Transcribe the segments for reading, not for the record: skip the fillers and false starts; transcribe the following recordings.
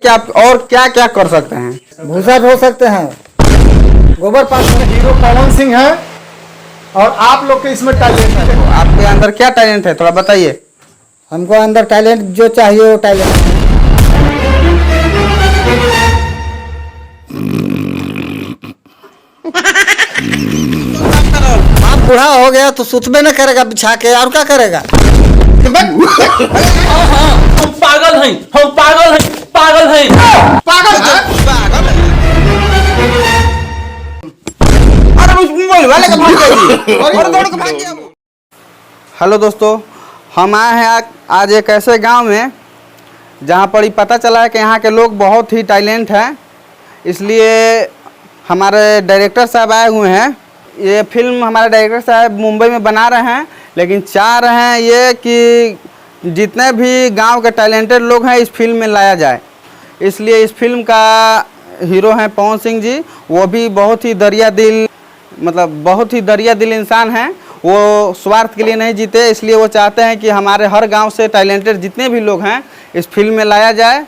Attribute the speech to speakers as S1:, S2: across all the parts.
S1: क्या आप और क्या क्या कर सकते हैं?
S2: भूसा धो सकते हैं, गोबर पानी।
S3: हीरो पवन सिंह है और आप लोग के इसमें टैलेंट है।
S1: आपके अंदर क्या टैलेंट है थोड़ा बताइए।
S2: हमको अंदर टैलेंट जो चाहिए वो टैलेंट है। बाप बूढ़ा हो गया तो सुतबे न करेगा बिछा के, और क्या करेगा?
S4: हम पागल हैं, हम पागल हैं, पागल हैं।
S3: पागल है?
S1: अरे मोबाइल वाले का भाग गया और दौड़ के भाग गया वो। हेलो दोस्तों, हम आए हैं आज एक ऐसे गांव में जहां पर ही पता चला है कि यहाँ के लोग बहुत ही टैलेंट हैं, इसलिए हमारे डायरेक्टर साहब आए हुए हैं। ये फिल्म हमारे डायरेक्टर साहब मुंबई में बना रहे हैं, लेकिन चाह रहे हैं ये कि जितने भी गांव के टैलेंटेड लोग हैं इस फिल्म में लाया जाए। इसलिए इस फिल्म का हीरो हैं पवन सिंह जी। वो भी बहुत ही दरिया दिल, मतलब बहुत ही दरिया दिल इंसान हैं। वो स्वार्थ के लिए नहीं जीते, इसलिए वो चाहते हैं कि हमारे हर गांव से टैलेंटेड जितने भी लोग हैं इस फिल्म में लाया जाए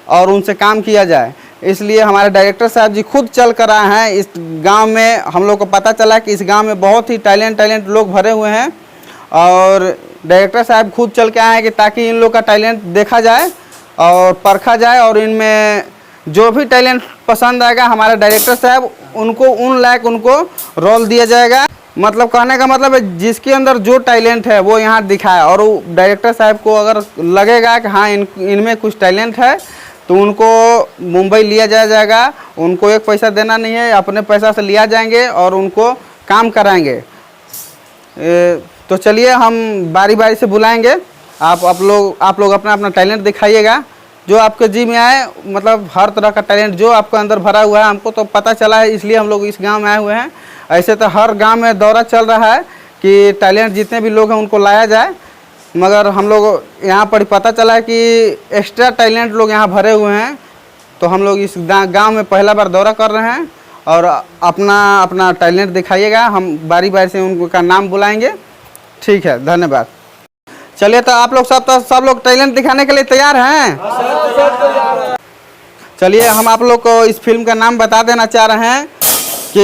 S1: और उनसे काम किया जाए। इसलिए हमारे डायरेक्टर साहब जी खुद चल कर आए हैं इस गांव में। हम लोग को पता चला कि इस गांव में बहुत ही टैलेंट लोग भरे हुए हैं और डायरेक्टर साहब खुद चल के आए हैं कि ताकि इन लोग का टैलेंट देखा जाए और परखा जाए, और इनमें जो भी टैलेंट पसंद आएगा हमारे डायरेक्टर साहब उनको उन लायक उनको रोल दिया जाएगा। मतलब कहने का मतलब है जिसके अंदर जो टैलेंट है वो यहाँ दिखाए, और वो डायरेक्टर साहब को अगर लगेगा कि हाँ इनमें कुछ टैलेंट है तो उनको मुंबई लिया जाएगा। उनको एक पैसा देना नहीं है, अपने पैसा से लिया जाएंगे और उनको काम कराएंगे। तो चलिए हम बारी बारी से बुलाएंगे। आप लोग अपना अपना टैलेंट दिखाइएगा जो आपके जी में आए। मतलब हर तरह का टैलेंट जो आपके अंदर भरा हुआ है, हमको तो पता चला है, इसलिए हम लोग इस गांव में आए हुए हैं। ऐसे तो हर गांव में दौरा चल रहा है कि टैलेंट जितने भी लोग हैं उनको लाया जाए, मगर हम लोग यहाँ पर पता चला है कि एक्स्ट्रा टैलेंट लोग यहाँ भरे हुए हैं। तो हम लोग इस गांव में पहला बार दौरा कर रहे हैं और अपना अपना टैलेंट दिखाइएगा। हम बारी बारी से उनका नाम बुलाएंगे। ठीक है, धन्यवाद। चलिए तो आप लोग सब लोग टैलेंट दिखाने के लिए तैयार हैं? चलिए हम आप लोग को इस फिल्म का नाम बता देना चाह रहे हैं कि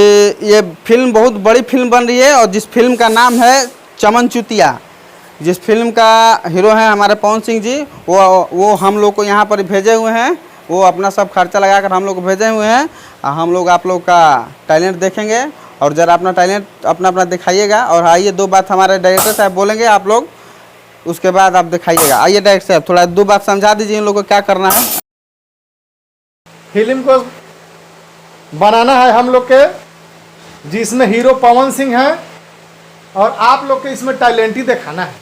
S1: ये फिल्म बहुत बड़ी फिल्म बन रही है और जिस फिल्म का नाम है चमन चुतिया। जिस फिल्म का हीरो हैं हमारे पवन सिंह जी, वो हम लोग को यहाँ पर भेजे हुए हैं। वो अपना सब खर्चा लगाकर हम लोग को भेजे हुए हैं। हम लोग आप लोग का टैलेंट देखेंगे और ज़रा अपना टैलेंट अपना दिखाइएगा। और आइए दो बात हमारे डायरेक्टर साहब बोलेंगे, आप लोग उसके बाद आप दिखाइएगा। आइए डायरेक्टर साहब थोड़ा दो बात समझा दीजिए इन लोगों को क्या करना है।
S3: फिल्म को बनाना है हम लोग के, जिसमें हीरो पवन सिंह है और आप लोग के इसमें टैलेंट ही दिखाना है।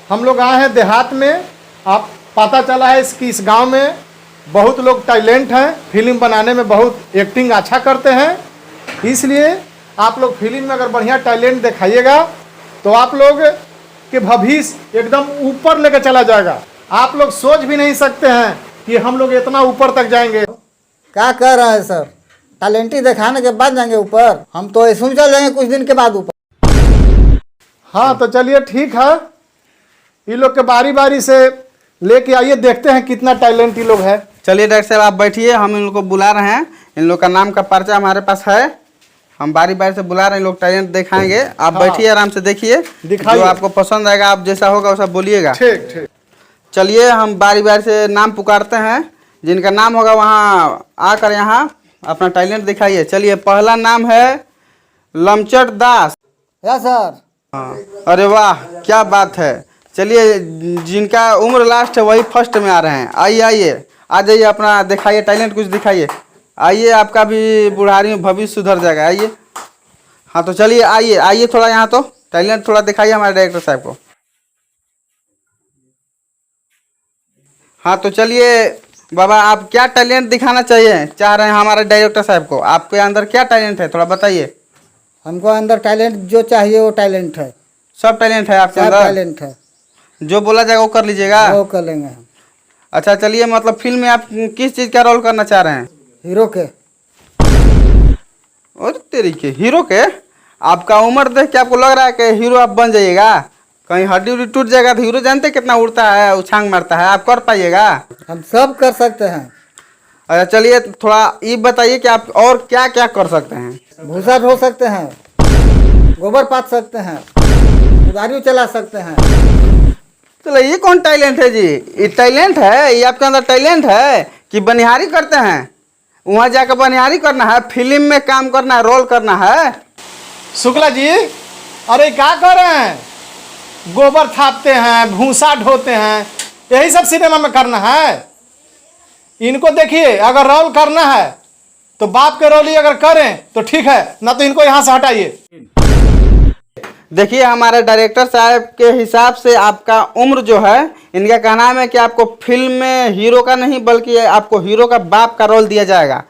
S3: हम लोग आए हैं देहात में। आप पता चला है कि इस गांव में बहुत लोग टैलेंट हैं, फिल्म बनाने में बहुत एक्टिंग अच्छा करते हैं। इसलिए आप लोग फिल्म में अगर बढ़िया टैलेंट दिखाइएगा तो आप लोग के भविष्य एकदम ऊपर लेकर चला जाएगा। आप लोग सोच भी नहीं सकते हैं कि हम लोग इतना ऊपर तक जाएंगे।
S2: क्या कह रहे हैं सर? टैलेंट ही दिखाने के बाद जाएंगे ऊपर? हम तो ऐसे ही चल जाएंगे कुछ दिन के बाद ऊपर।
S3: हाँ तो चलिए ठीक है, ये लोग के बारी बारी से लेके आइए, देखते हैं कितना टैलेंट ये लोग है।
S1: चलिए डायरेक्टर साहब आप बैठिए, हम इन लोग को बुला रहे हैं। इन लोग का नाम का पर्चा हमारे पास है, हम बारी बारी से बुला रहे हैं। लोग टैलेंट दिखाएंगे। आप बैठिए, आराम से देखिए, जो आपको पसंद आएगा आप जैसा होगा वैसा बोलिएगा।
S3: ठीक ठीक।
S1: चलिए हम बारी बारी से नाम पुकारते हैं, जिनका नाम होगा वहाँ आकर यहाँ अपना टैलेंट दिखाइए। चलिए पहला नाम है लमचट दास।
S2: या सर?
S1: हाँ, अरे वाह क्या बात है। चलिए जिनका उम्र लास्ट है वही फर्स्ट में आ रहे हैं। आइए आ जाइए, अपना दिखाइए टैलेंट, कुछ दिखाइए। आइए, आपका भी बुढ़ारी में भविष्य सुधर जाएगा। आइए। हाँ तो चलिए आइए थोड़ा यहाँ तो टैलेंट थोड़ा दिखाइए हमारे डायरेक्टर साहब को। हाँ तो चलिए बाबा, आप क्या टैलेंट दिखाना चाह रहे हैं हमारे डायरेक्टर साहब को? आपके अंदर क्या टैलेंट है थोड़ा बताइए।
S2: हमको अंदर टैलेंट जो चाहिए वो टैलेंट है।
S1: सब टैलेंट है आपके
S2: सब
S1: अंदर?
S2: टैलेंट है,
S1: जो बोला जाएगा वो कर लीजिएगा?
S2: वो कर लेंगे हम।
S1: अच्छा चलिए, मतलब फिल्म में आप किस चीज़ का रोल करना चाह रहे हैं?
S2: हीरो के।
S1: और तेरी के हीरो के? आपका उम्र देख के आपको लग रहा है कि हीरो आप बन जाइएगा? कहीं हड्डी उड्डी टूट जाएगा तो हीरो जानते कितना उड़ता है, उछांग मारता है, आप कर पाइएगा?
S2: हम सब कर सकते हैं।
S1: अच्छा चलिए थोड़ा ये बताइए कि आप और क्या क्या कर सकते हैं।
S2: भूसा ढो सकते हैं, गोबर पाथ सकते हैं, उधारी चला सकते हैं।
S1: चलो ये कौन टैलेंट है जी? ये टैलेंट है? ये आपके अंदर टैलेंट है कि बनिहारी करते हैं? वहाँ जाकर बनिहारी करना है, फिल्म में काम करना है, रोल करना है?
S3: शुक्ला जी, अरे क्या कर रहे हैं? गोबर थापते हैं, भूसा ढोते हैं, यही सब सिनेमा में करना है। इनको देखिए, अगर रोल करना है तो बाप के रोल ही अगर करें तो ठीक है, ना तो इनको यहाँ से हटाइए।
S1: देखिए हमारे डायरेक्टर साहब के हिसाब से आपका उम्र जो है, इनका कहना है कि आपको फिल्म में हीरो का नहीं बल्कि आपको हीरो का बाप का रोल दिया जाएगा,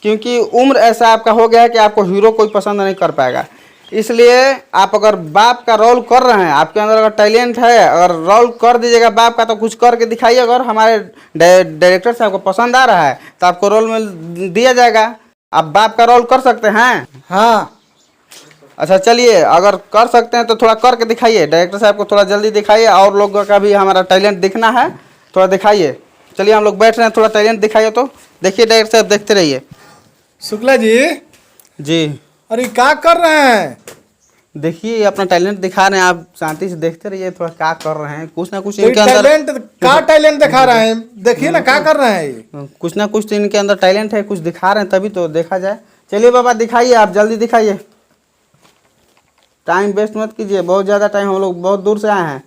S1: क्योंकि उम्र ऐसा आपका हो गया है कि आपको हीरो कोई पसंद नहीं कर पाएगा। इसलिए आप अगर बाप का रोल कर रहे हैं, आपके अंदर अगर टैलेंट है, अगर रोल कर दीजिएगा बाप का तो कुछ करके दिखाइए। अगर हमारे डायरेक्टर साहब को पसंद आ रहा है तो आपको रोल में दिया जाएगा। आप बाप का रोल कर सकते हैं?
S2: हाँ,
S1: अच्छा चलिए, अगर कर सकते हैं तो थोड़ा करके दिखाइए। डायरेक्टर साहब को थोड़ा जल्दी दिखाइए, और लोगों का भी हमारा टैलेंट दिखना है, थोड़ा दिखाइए। चलिए हम लोग बैठ रहे हैं, थोड़ा टैलेंट दिखाइए। तो देखिए डायरेक्टर साहब, देखते रहिए।
S3: शुक्ला जी,
S1: जी
S3: अरे क्या कर रहे हैं?
S1: देखिए अपना टैलेंट दिखा रहे हैं, आप शांति से देखते रहिए थोड़ा क्या कर रहे हैं। कुछ ना कुछ
S3: तो
S1: इनके अंदर
S3: टैलेंट, क्या टैलेंट दिखा रहे हैं? देखिए ना क्या कर रहे हैं ये।
S1: कुछ ना कुछ तो इनके अंदर टैलेंट है, कुछ दिखा रहे हैं तभी तो देखा जाए। चलिए बाबा दिखाइए, आप जल्दी दिखाइए, टाइम वेस्ट मत कीजिए। बहुत ज़्यादा टाइम, हम लोग बहुत दूर से आए हैं।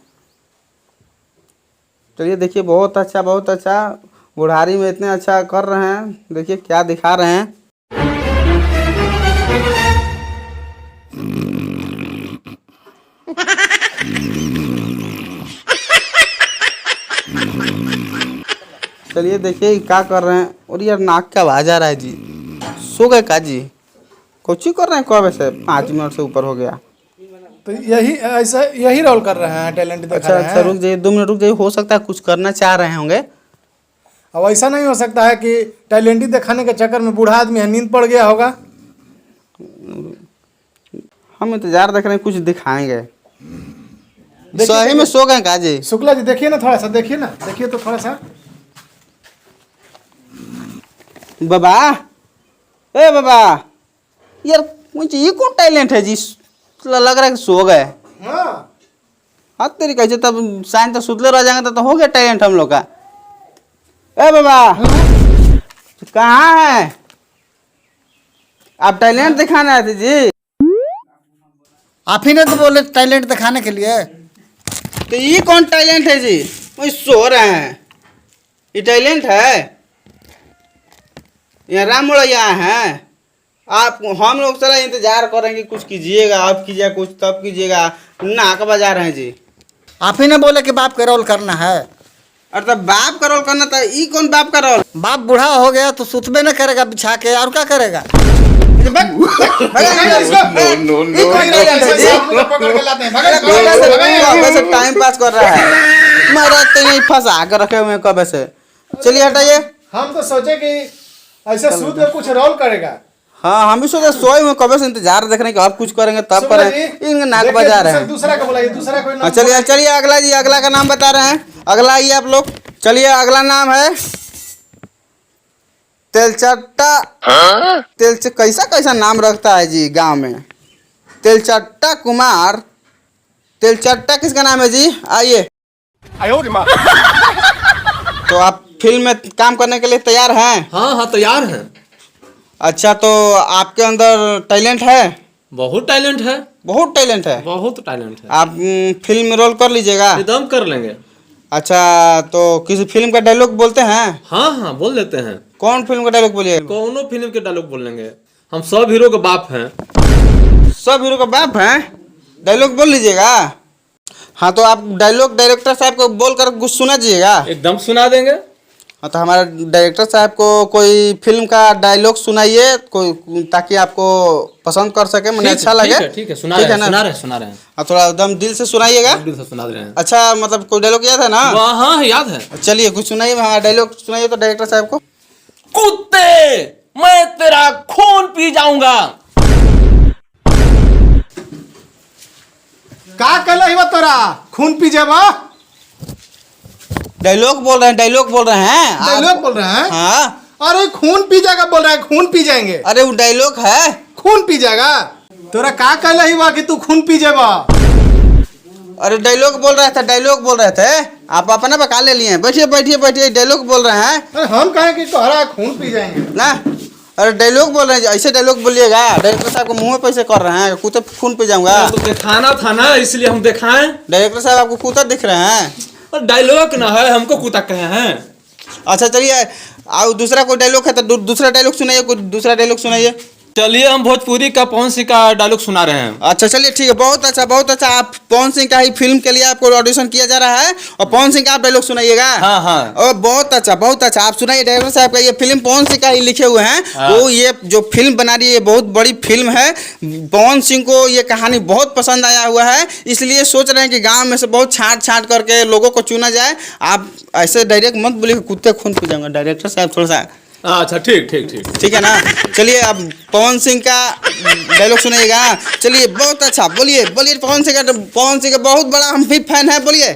S1: चलिए देखिए, बहुत अच्छा बहुत अच्छा, बुढ़ारी में इतने अच्छा कर रहे हैं। देखिए क्या दिखा रहे हैं। चलिए देखिए क्या कर रहे हैं। और यार नाक का आवाज आ रहा है जी, सो गए का जी? कुछ ही कर रहे हैं कब से? 5 मिनट से ऊपर हो गया।
S3: तो यही ऐसा यही रोल कर रहे हैं, टैलेंट दिखा
S1: अच्छा
S3: रहे
S1: अच्छा,
S3: हैं।
S1: रुक जाइए 2 मिनट रुक जाइए। हो सकता है कुछ करना चाह रहे होंगे।
S3: अब ऐसा नहीं हो सकता है कि टैलेंट दिखाने के चक्कर में बूढ़ा आदमी है, नींद पड़ गया होगा।
S1: हम इंतजार देख रहे हैं, कुछ दिखाएंगे।
S3: देखिए,
S1: सही में सो गए का जी?
S3: शुक्ला जी देखिए ना, थोड़ा सा देखिए ना, देखिए तो थोड़ा सा।
S1: बाबा, ए बाबा, यार मुझे ये कौन टैलेंट है जी? लग रहा है कि सो गए।
S3: हाँ,
S1: हाँ तेरी कैसे, तब साइन तो सुतले रह जाएंगे तो हो गया टैलेंट हम लोग का। ए बाबा, कहाँ है आप? टैलेंट दिखाना है जी?
S2: आप ही ने तो बोले टैलेंट दिखाने के लिए।
S1: तो ये कौन टैलेंट है जी? वही सो रहे हैं, ये टैलेंट है? यहाँ राम मुड़ैया हैं आप? हम लोग सारा इंतजार कर रहे हैं कि कुछ कीजिएगा, अब कीजिएगा कुछ तब कीजिएगा, नाक बजा रहे हैं जी।
S2: आप ही ने बोले कि बाप का रोल करना है।
S1: और तब बाप का रोल करना था, ये कौन बाप का रोल?
S2: बाप बूढ़ा हो गया तो सुतबे न करेगा बिछा के, और क्या करेगा?
S1: टाइम पास कर रहा है, मेरा तो नहीं फंसा कर रखे हुए कब से। चलिए हटाइए।
S3: हम तो सोचे कि ऐसे सूद में कुछ रोल करेगा।
S1: हाँ हम भी सोचे, सोए में कब से इंतजार देख रहे हैं कि अब कुछ करेंगे तब
S3: शुक्ला
S1: करेंगे।
S3: जी,
S1: इनका नाक
S3: देखिए,
S1: बजा रहे हैं।
S3: दूसरा का बुलाइए, दूसरा कोई नाम
S1: चलिए चलिए अगला जी, अगला का नाम बता रहे हैं। अगला आइए आप लोग। चलिए अगला नाम है तेलचट्टा। कैसा कैसा नाम रखता है जी गांव में? तेलचट्टा कुमार। तेलचट्टा किसका नाम है जी? आइए। तो आप फिल्म में काम करने के लिए तैयार हैं?
S4: हाँ हाँ तैयार हैं।
S1: अच्छा तो आपके अंदर टैलेंट है?
S4: बहुत टैलेंट है।
S1: बहुत टैलेंट है?
S4: बहुत टैलेंट है।
S1: आप फिल्म में रोल कर लीजिएगा?
S4: एकदम कर लेंगे।
S1: अच्छा तो किसी फिल्म का डायलॉग बोलते हैं?
S4: हाँ हाँ बोल देते हैं।
S1: कौन फिल्म का डायलॉग बोलिए?
S4: कौनो फिल्म के डायलॉग बोल लेंगे। हम सब हीरो के बाप हैं।
S1: सब हीरो का बाप हैं? डायलॉग बोल लीजिएगा। हाँ तो आप डायलॉग डायरेक्टर साहब को बोल कर कुछ सुना दीजिएगा।
S4: एकदम सुना देंगे।
S1: हाँ तो हमारे डायरेक्टर साहब को कोई फिल्म का डायलॉग सुनाइए, कोई, ताकि आपको पसंद कर सके, मुझे अच्छा लगे।
S4: ठीक है सुना रहे हैं, सुना रहे हैं।
S1: हाँ थोड़ा एकदम दिल से सुनाइएगा।
S4: दिल से सुना रहे हैं।
S1: अच्छा मतलब कोई डायलॉग याद है ना?
S4: हाँ याद है।
S1: चलिए कुछ सुनाइए, हाँ डायलॉग सुनाइए तो डायरेक्टर साहब को।
S4: कुत्ते, मैं तेरा खून पी जाऊंगा।
S3: का कल ही तोरा खून पी जाबा?
S1: डायलॉग बोल रहे हैं, डायलॉग बोल रहे हैं।
S3: डायलॉग बोल रहे हैं?
S1: हाँ
S3: अरे खून पी जाएगा बोल रहा है, खून पी जाएंगे।
S1: अरे वो डायलॉग है।
S3: खून पी जाएगा? तोरा का कहला ही बा कि तू खून पी जेबा?
S1: अरे डायलॉग बोल रहे थे, डायलॉग बोल रहे थे। आप अपना बका ले लिए। बैठिए बैठिए बैठिए, डायलॉग बोल रहे हैं
S3: अरे हम कहें कि तोहरा खून पी जाएंगे
S1: ना। अरे डायलॉग बोल रहे हैं, ऐसे डायलॉग बोलिएगा। डायरेक्टर साहब को मुंह में पैसे कर रहे हैं, कूते खून पे जाऊंगा।
S4: हमको दिखाना था ना, इसलिए हम दिखाएं।
S1: डायरेक्टर साहब आपको कूता दिख रहे हैं।
S4: और डायलॉग ना है, हमको कुता कहे हैं।
S1: अच्छा चलिए, और दूसरा कोई डायलॉग है तो दूसरा डायलॉग सुनाइए, कोई दूसरा डायलॉग सुनाइए।
S4: चलिए हम भोजपुरी का पवन सिंह का डायलॉग सुना रहे हैं।
S1: अच्छा चलिए ठीक है, बहुत अच्छा बहुत अच्छा। आप पवन सिंह का ही फिल्म के लिए आपको ऑडिशन किया जा रहा है और पवन सिंह का आप डायलॉग सुनाइएगा।
S4: हाँ हाँ।
S1: और बहुत अच्छा बहुत अच्छा, आप सुनाइए। डायरेक्टर साहब का ये फिल्म पवन सिंह का ही लिखे हुए हैं।
S4: हाँ।
S1: वो ये जो फिल्म बना रही है, ये बहुत बड़ी फिल्म है। पवन सिंह को ये कहानी बहुत पसंद आया हुआ है, इसलिए सोच रहे हैं कि गाँव में से बहुत छाँट छाँट करके लोगों को चुना जाए। आप ऐसे डायरेक्ट मत बोलिए कुत्ते खून पी जाऊंगा। डायरेक्टर साहब थोड़ा सा
S4: अच्छा ठीक ठीक ठीक।
S1: ठीक है ना। चलिए अब पवन सिंह का डायलॉग सुनाइएगा। चलिए बहुत अच्छा, बोलिए बोलिए पवन सिंह का। पवन सिंह का बहुत बड़ा हम भी फैन है, बोलिए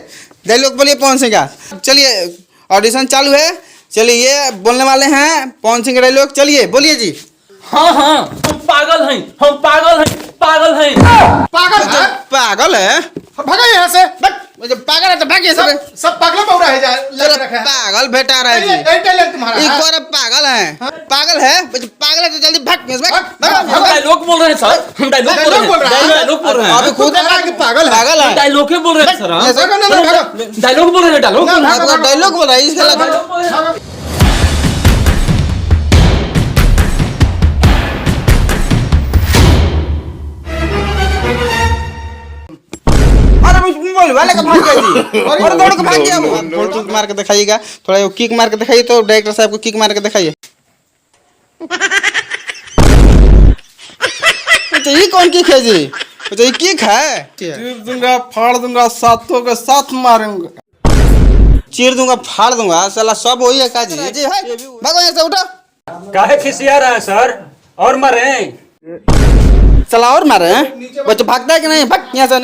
S1: डायलॉग बोलिए पवन सिंह का। चलिए ऑडिशन चालू है। चलिए ये बोलने वाले हैं पवन सिंह का डायलॉग। चलिए बोलिए जी।
S4: हाँ हाँ, हम पागल हैं, हम पागल हैं, पागल हैं।
S3: पागल है?
S1: पागल है?
S3: भागा यहाँ से।
S1: जब पागल है तो भागिए सब।
S3: सब पागल पौरा है लग रखा है।
S1: पागल बेटा रहा है जी।
S3: ये टैलेंट तुम्हारा
S1: एक
S3: है?
S1: बार पागल है। पागल है, पागल है तो जल्दी भाग
S4: हम डायलॉग बोल रहे हैं सर, हम डायलॉग बोल रहे हैं, डायलॉग बोल रहे
S1: अभी
S4: हैं।
S1: खुद
S3: कि पागल है।
S1: पागल है।
S4: डायलॉग ही बोल रहे हैं सर हम।
S3: भागो।
S4: डायलॉग बोल रहे हैं, डायलॉग।
S1: आपका डायलॉग बोल रहा है इसका लगा।
S4: डायलॉग बोल रहे हैं।
S1: अरे बोल वाले का भाग गया जी। और दौड़ के भाग गया वो। थोड़ा किक मार के दिखाइएगा, थोड़ा वो किक मार के दिखाइए। तो डायरेक्टर साहब को किक मार के दिखाइए। अच्छा ये कौन किक है जी? अच्छा ये किक है।
S5: चीर दूंगा, फाड़ दूंगा, सातों के साथ मारूंगा।
S1: चीर दूंगा फाड़ दूंगा, साला सब वही है का जी। जी है, भागो यहाँ से, उठो।
S6: काहे खिसिया रहा है सर? और मरे?
S1: साला और मारे हैं बच्चे, भागता है कि नहीं? भाग यहाँ से।